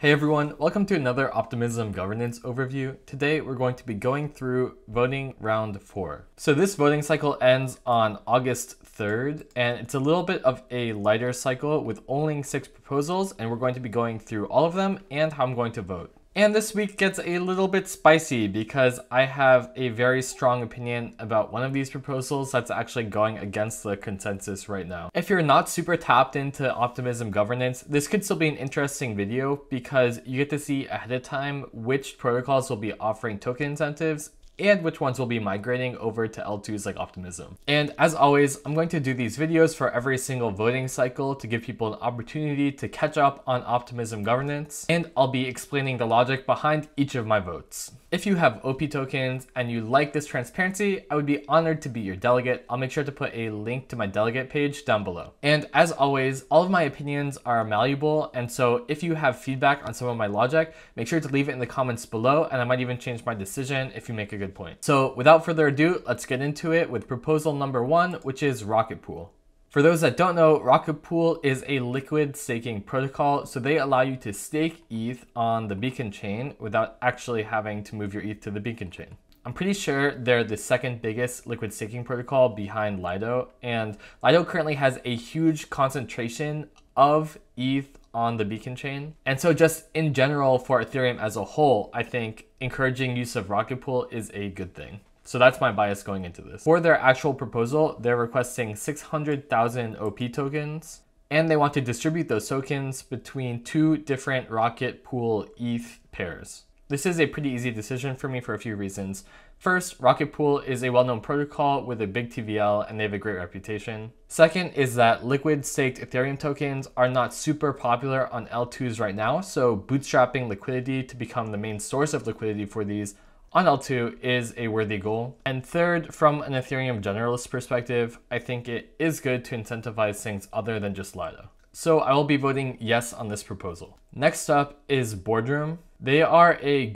Hey everyone, welcome to another Optimism governance overview. Today we're going to be going through voting round 4. So this voting cycle ends on August 3rd, and it's a little bit of a lighter cycle with only 6 proposals, and we're going to be going through all of them and how I'm going to vote. And this week gets a little bit spicy because I have a very strong opinion about one of these proposals that's actually going against the consensus right now. If you're not super tapped into optimism governance, this could still be an interesting video because you get to see ahead of time which protocols will be offering token incentives and which ones will be migrating over to L2s like Optimism. And as always, I'm going to do these videos for every single voting cycle to give people an opportunity to catch up on Optimism governance, and I'll be explaining the logic behind each of my votes. If you have OP tokens and you like this transparency, I would be honored to be your delegate. I'll make sure to put a link to my delegate page down below. And as always, all of my opinions are malleable, and so if you have feedback on some of my logic, make sure to leave it in the comments below, and I might even change my decision if you make a good point. So without further ado, let's get into it with proposal number 1, which is Rocket Pool. For those that don't know, Rocket Pool is a liquid staking protocol, so they allow you to stake ETH on the beacon chain without actually having to move your ETH to the beacon chain. I'm pretty sure they're the second biggest liquid staking protocol behind Lido, and Lido currently has a huge concentration of ETH on the beacon chain. And so just in general for Ethereum as a whole, I think encouraging use of Rocket Pool is a good thing. So that's my bias going into this. For their actual proposal, they're requesting 600,000 OP tokens, and they want to distribute those tokens between 2 different Rocket Pool ETH pairs. This is a pretty easy decision for me for a few reasons. First, Rocket Pool is a well-known protocol with a big TVL and they have a great reputation. Second is that liquid staked Ethereum tokens are not super popular on L2s right now, so bootstrapping liquidity to become the main source of liquidity for these on L2 is a worthy goal. And third, from an Ethereum generalist perspective, I think it is good to incentivize things other than just Lido. So I will be voting yes on this proposal. Next up is Boardroom. They are a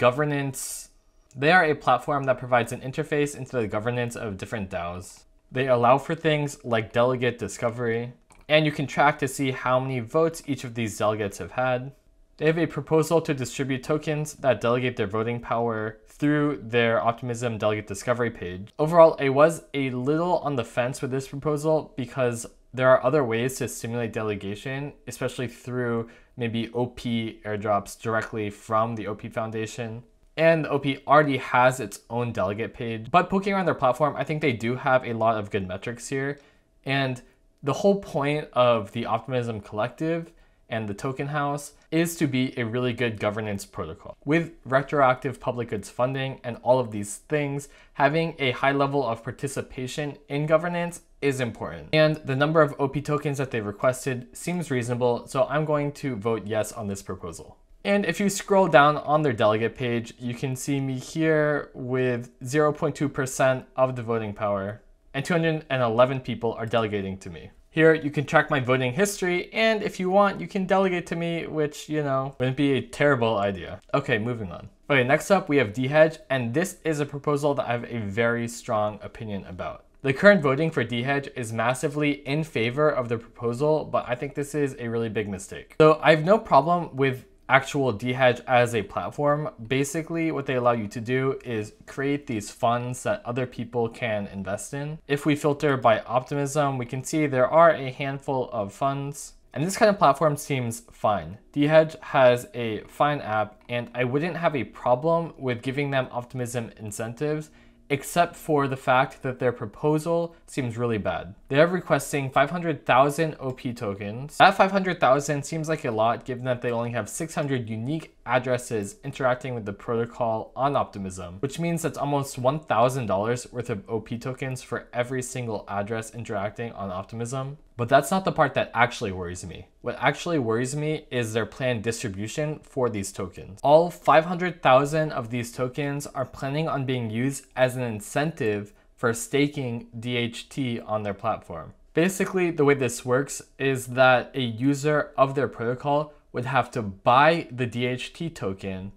platform that provides an interface into the governance of different DAOs. They allow for things like delegate discovery, and you can track to see how many votes each of these delegates have had. They have a proposal to distribute tokens that delegate their voting power through their Optimism delegate discovery page. Overall, I was a little on the fence with this proposal because there are other ways to stimulate delegation, especially through maybe OP airdrops directly from the OP Foundation. And OP already has its own delegate page, but poking around their platform, I think they do have a lot of good metrics here. And the whole point of the Optimism Collective and the token house is to be a really good governance protocol. With retroactive public goods funding and all of these things, having a high level of participation in governance is important. And the number of OP tokens that they requested seems reasonable, so I'm going to vote yes on this proposal. And if you scroll down on their delegate page, you can see me here with 0.2% of the voting power, and 211 people are delegating to me. Here you can track my voting history, and if you want, you can delegate to me, which, you know, wouldn't be a terrible idea. Okay, moving on. Okay, next up we have DHedge, and this is a proposal that I have a very strong opinion about. The current voting for DHedge is massively in favor of the proposal, but I think this is a really big mistake. So I have no problem with actual DHedge as a platform. Basically, what they allow you to do is create these funds that other people can invest in. If we filter by optimism, we can see there are a handful of funds, and this kind of platform seems fine. DHedge has a fine app, and I wouldn't have a problem with giving them optimism incentives, except for the fact that their proposal seems really bad. They're requesting 500,000 OP tokens. That 500,000 seems like a lot given that they only have 600 unique addresses interacting with the protocol on Optimism, which means that's almost $1,000 worth of OP tokens for every single address interacting on Optimism. But that's not the part that actually worries me. What actually worries me is their planned distribution for these tokens. All 500,000 of these tokens are planning on being used as an incentive for staking DHT on their platform. Basically, the way this works is that a user of their protocol would have to buy the DHT token,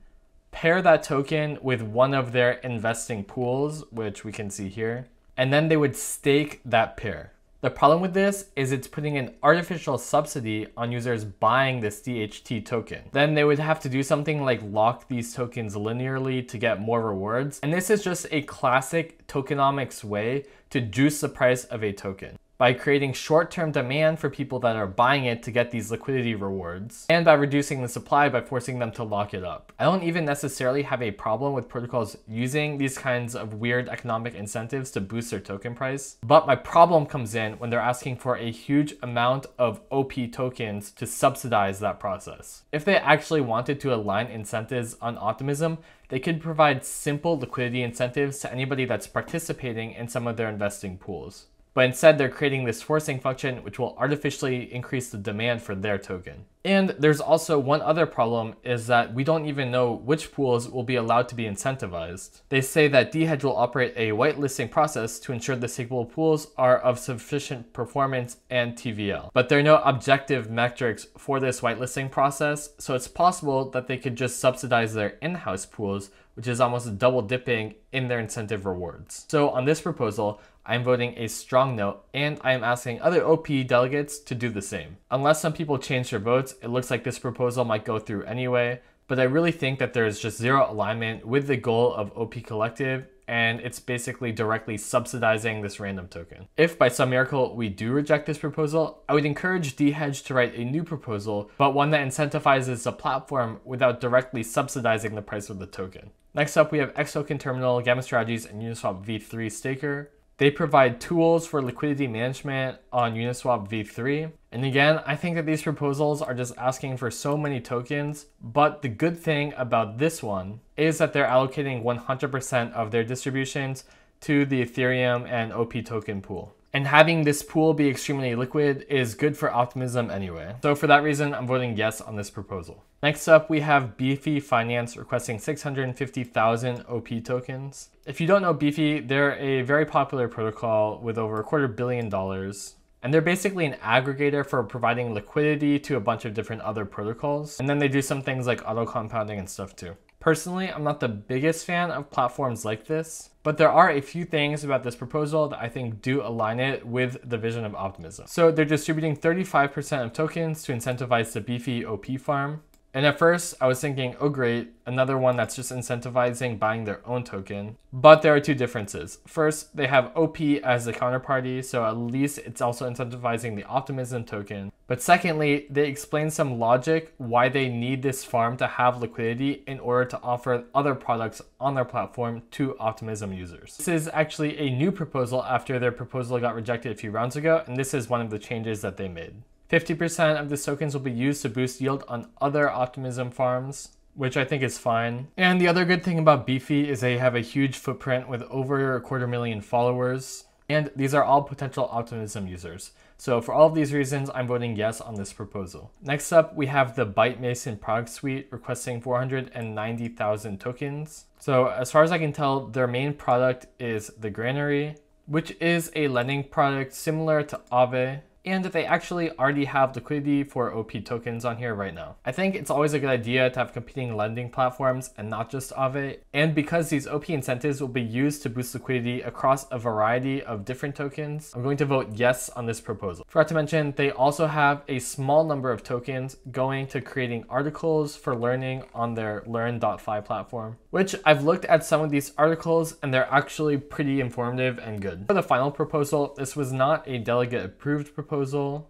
pair that token with one of their investing pools, which we can see here, and then they would stake that pair. The problem with this is it's putting an artificial subsidy on users buying this DHT token. Then they would have to do something like lock these tokens linearly to get more rewards. And this is just a classic tokenomics way to juice the price of a token, by creating short-term demand for people that are buying it to get these liquidity rewards, and by reducing the supply by forcing them to lock it up. I don't even necessarily have a problem with protocols using these kinds of weird economic incentives to boost their token price, but my problem comes in when they're asking for a huge amount of OP tokens to subsidize that process. If they actually wanted to align incentives on Optimism, they could provide simple liquidity incentives to anybody that's participating in some of their investing pools. But instead they're creating this forcing function which will artificially increase the demand for their token. And there's also one other problem, is that we don't even know which pools will be allowed to be incentivized. They say that DHedge will operate a whitelisting process to ensure the stakeable pools are of sufficient performance and TVL. But there are no objective metrics for this whitelisting process, so it's possible that they could just subsidize their in-house pools, which is almost double dipping in their incentive rewards. So on this proposal, I'm voting a strong no, and I am asking other OP delegates to do the same. Unless some people change their votes, it looks like this proposal might go through anyway, but I really think that there is just zero alignment with the goal of OP Collective, and it's basically directly subsidizing this random token. If by some miracle we do reject this proposal, I would encourage DHedge to write a new proposal, but one that incentivizes the platform without directly subsidizing the price of the token. Next up, we have XToken Terminal, Gamma Strategies, and Uniswap v3 Staker. They provide tools for liquidity management on Uniswap v3. And again, I think that these proposals are just asking for so many tokens, but the good thing about this one is that they're allocating 100% of their distributions to the Ethereum and OP token pool. And having this pool be extremely liquid is good for Optimism anyway. So for that reason, I'm voting yes on this proposal. Next up, we have Beefy Finance requesting 650,000 OP tokens. If you don't know Beefy, they're a very popular protocol with over $250 million. And they're basically an aggregator for providing liquidity to a bunch of different other protocols. And then they do some things like auto compounding and stuff too. Personally, I'm not the biggest fan of platforms like this, but there are a few things about this proposal that I think do align it with the vision of Optimism. So they're distributing 35% of tokens to incentivize the Beefy OP farm. And at first I was thinking, oh great, another one that's just incentivizing buying their own token. But there are two differences. First, they have OP as the counterparty, so at least it's also incentivizing the Optimism token. But secondly, they explain some logic why they need this farm to have liquidity in order to offer other products on their platform to Optimism users. This is actually a new proposal after their proposal got rejected a few rounds ago, and this is one of the changes that they made. 50% of these tokens will be used to boost yield on other Optimism farms, which I think is fine. And the other good thing about Beefy is they have a huge footprint with over 250,000 followers. And these are all potential Optimism users. So for all of these reasons, I'm voting yes on this proposal. Next up, we have the ByteMason product suite requesting 490,000 tokens. So as far as I can tell, their main product is the Granary, which is a lending product similar to Aave. And they actually already have liquidity for OP tokens on here right now. I think it's always a good idea to have competing lending platforms and not just Aave. And because these OP incentives will be used to boost liquidity across a variety of different tokens, I'm going to vote yes on this proposal. Forgot to mention, they also have a small number of tokens going to creating articles for learning on their learn.fi platform, which I've looked at some of these articles and they're actually pretty informative and good. For the final proposal, this was not a delegate approved proposal,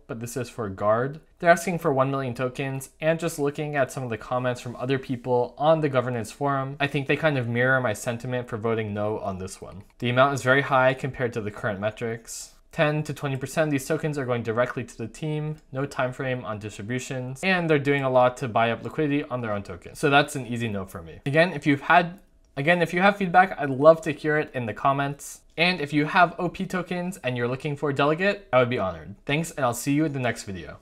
but this is for Guard. They're asking for 1 million tokens, and just looking at some of the comments from other people on the governance forum, I think they kind of mirror my sentiment for voting no on this one. The amount is very high compared to the current metrics. 10 to 20% of these tokens are going directly to the team, no time frame on distributions, and they're doing a lot to buy up liquidity on their own tokens. So that's an easy no for me. Again, if you have feedback, I'd love to hear it in the comments. And if you have OP tokens and you're looking for a delegate, I would be honored. Thanks, and I'll see you in the next video.